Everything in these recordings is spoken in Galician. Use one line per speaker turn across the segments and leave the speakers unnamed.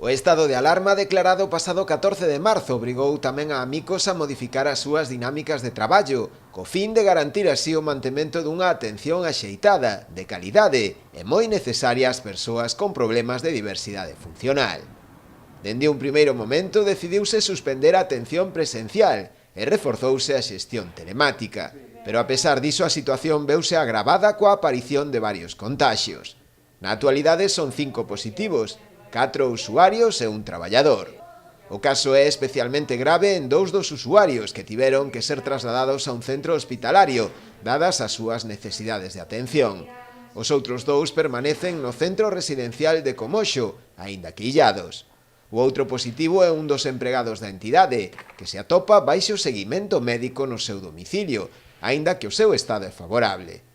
O estado de alarma declarado o pasado 14 de marzo obrigou tamén a Amicos a modificar as súas dinámicas de traballo, co fin de garantir así o mantemento dunha atención axeitada, de calidade e moi necesaria ás persoas con problemas de diversidade funcional. Dende un primeiro momento decidiuse suspender a atención presencial e reforzouse a xestión telemática, pero a pesar diso a situación veuse agravada coa aparición de varios contaxios. Na actualidade son 5 positivos, 4 usuarios e un traballador. O caso é especialmente grave en 2 dos usuarios que tiveron que ser trasladados a un centro hospitalario, dadas as súas necesidades de atención. Os outros 2 permanecen no centro residencial de Comoxo, aínda que illados. O outro positivo é un dos empregados da entidade, que se atopa baixo seguimento médico no seu domicilio, aínda que o seu estado é favorable.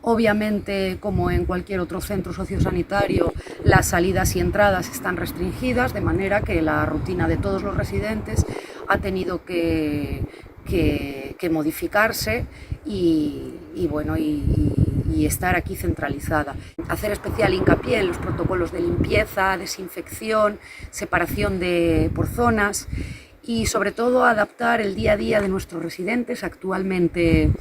Obviamente, como en cualquier otro centro sociosanitario, las salidas y entradas están restringidas, de manera que la rutina de todos los residentes ha tenido que modificarse y estar aquí centralizada. Hacer especial hincapié en los protocolos de limpieza, desinfección, separación por zonas y sobre todo adaptar el día a día de nuestros residentes. Actualmente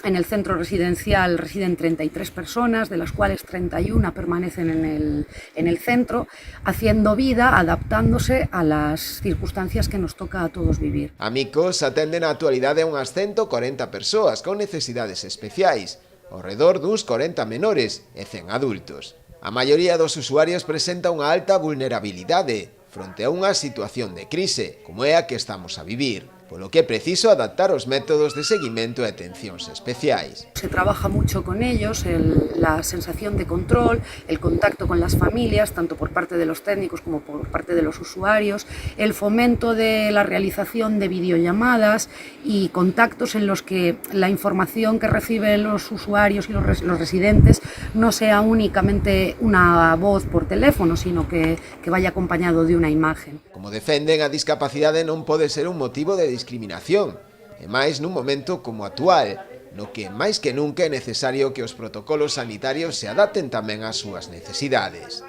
en el centro residencial residen 33 personas, de las cuales 31 permanecen en el centro, haciendo vida, adaptándose a las circunstancias que nos toca a todos vivir.
Amicos atende na actualidade a unhas 140 persoas con necesidades especiais, ao redor duns 40 menores e 100 adultos. A maioría dos usuarios presenta unha alta vulnerabilidade fronte a unha situación de crise, como é a que estamos a vivir, polo que é preciso adaptar os métodos de seguimento e atencións especiais.
Se trabaja mucho con ellos, la sensación de control, el contacto con las familias, tanto por parte de los técnicos como por parte de los usuarios, el fomento de la realización de videollamadas y contactos en los que la información que reciben los usuarios y los residentes no sea únicamente una voz por teléfono, sino que vaya acompañado de una imagen.
Como defenden, a discapacidade non pode ser un motivo de discriminación, e máis nun momento como actual, no que máis que nunca é necesario que os protocolos sanitarios se adapten tamén ás súas necesidades.